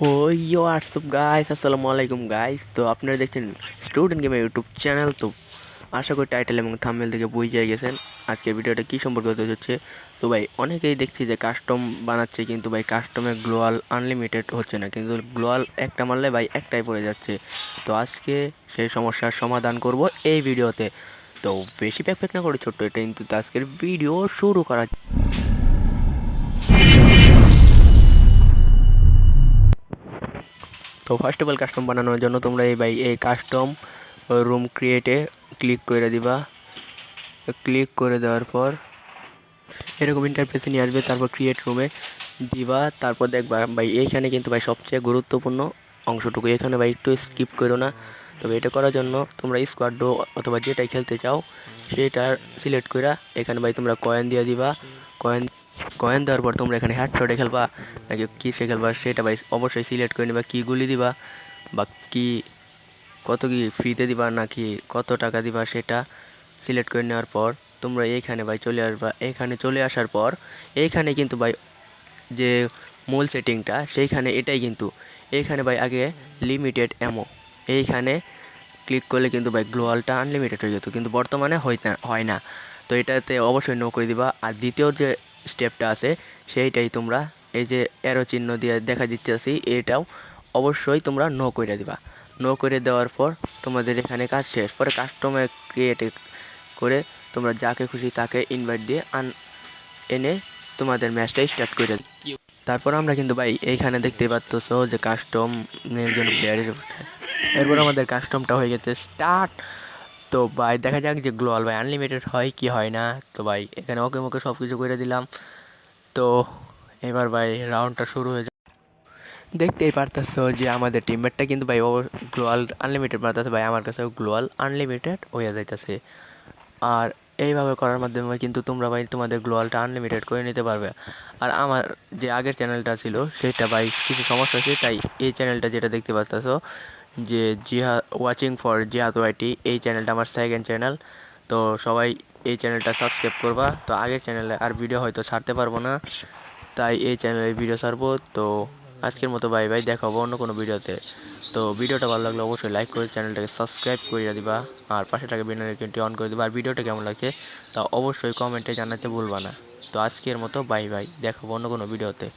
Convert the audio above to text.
ও ইয়ো WhatsApp guys, আসসালামু আলাইকুম guys. তো আপনারা দেখছেন স্টুডেন্ট গেমের ইউটিউব চ্যানেল। তো আশা করি টাইটেল এবং থাম্বনেল থেকে বুঝে গেছেন আজকের ভিডিওটা কী সম্পর্কে হতে হচ্ছে। তো ভাই অনেকেই দেখছি যে কাস্টম বানাচ্ছে, কিন্তু ভাই কাস্টমে গ্লোয়াল আনলিমিটেড হচ্ছে না, কিন্তু গ্লোয়াল একটা মারলে ভাই একটাই পড়ে যাচ্ছে। তো আজকে সেই সমস্যার সমাধান করব এই ভিডিওতে। তো বেশি প্যাক না করে ছোট্ট এটা কিন্তু আজকের ভিডিও শুরু করা। তো ফার্স্ট অফ অল কাস্টম বানানোর জন্য তোমরা এই কাস্টম রুম ক্রিয়েটে ক্লিক করে দিবা। ক্লিক করে দেওয়ার পর এরকম ইন্টারফেসে নিয়ে আসবে, তারপর ক্রিয়েট রুমে দিবা। তারপর দেখবা ভাই এইখানে কিন্তু ভাই সবচেয়ে গুরুত্বপূর্ণ অংশটুকু, এখানে ভাই একটু স্কিপ করো না। তবে এটা করার জন্য তোমরা স্কোয়াডো অথবা যেটাই খেলতে চাও সেটা সিলেক্ট করে এখানে ভাই তোমরা কয়েন দিয়ে দিবা। কয়েন কয়েন দেওয়ার পর তোমরা এখানে হেডশটে খেলবা নাকি কিসে খেলবা সেটা ভাই অবশ্যই সিলেক্ট করে নেবা, কী গুলি দিবা বা কি কত কি ফ্রিতে দিবা নাকি কত টাকা দিবা সেটা সিলেক্ট করে নেওয়ার পর তোমরা এইখানে ভাই চলে আসবা। এইখানে চলে আসার পর এইখানে কিন্তু ভাই যে মূল সেটিংটা সেইখানে এটাই কিন্তু এইখানে ভাই আগে লিমিটেড অ্যামো এইখানে ক্লিক করলে কিন্তু ভাই গ্লোয়ালটা আনলিমিটেড হয়ে যেত, কিন্তু বর্তমানে হয় না। তো এটাতে অবশ্যই নো করে দিবা। আর দ্বিতীয় যে স্টেপটা আছে সেইটাই তোমরা এই যে অ্যারো চিহ্ন দিয়ে দেখা দিচ্ছি এটাও অবশ্যই তোমরা নো করে দিবা। নো করে দেওয়ার পর তোমাদের এখানে কাজ শেষ। পরে কাস্টমার ক্রিয়েট করে তোমরা যাকে খুশি তাকে ইনভাইট দিয়ে এনে তোমাদের ম্যাচটা স্টার্ট করে। তারপর আমরা কিন্তু ভাই এইখানে দেখতে পাচ্ছ যে কাস্টমের জন্য প্লেয়ারের এরপর আমাদের কাস্টমটা হয়ে গেছে স্টার্ট। তো ভাই দেখা যাক যে গ্লোয়াল ভাই আনলিমিটেড হয় কি হয় না। তো ভাই এখানে ওকে মোকে সব কিছু করে দিলাম। তো এবার ভাই রাউন্ডটা শুরু হয়ে যায়। দেখতেই পারতেছো যে আমাদের টিমমেটটা কিন্তু ভাই ও গ্লোয়াল আনলিমিটেড মারতেছে, ভাই আমার কাছেও গ্লোয়াল আনলিমিটেড হয়ে যাইতেছে। আর এইভাবে করার মাধ্যমে কিন্তু তোমরা ভাই তোমাদের গ্লোয়ালটা আনলিমিটেড করে নিতে পারবে। আর আমার যে আগের চ্যানেলটা ছিল সেটা ভাই কিছু সমস্যা আছে, তাই এই চ্যানেলটা যেটা দেখতে পাচ্ছো যে ওয়াচিং ফর জিহাদ ওয়াইটি, এই চ্যানেলটা আমার সেকেন্ড চ্যানেল। তো সবাই এই চ্যানেলটা সাবস্ক্রাইব করবা। তো আগের চ্যানেলে আর ভিডিও হয়তো ছাড়তে পারবো না, তাই এই চ্যানেলে ভিডিও ছাড়বো। তো আজকের মতো বাই বাই, দেখাবো অন্য কোনো ভিডিওতে। তো ভিডিওটা ভালো লাগলে অবশ্যই লাইক করে চ্যানেলটাকে সাবস্ক্রাইব করে দিবা, আর পাশে থাকা বেল আইকনটি অন করে দিবা। আর ভিডিওটা কেমন লাগছে তা অবশ্যই কমেন্টে জানাতে ভুলবা না। তো আজকের মতো বাই বাই, দেখাবো অন্য কোনো ভিডিওতে।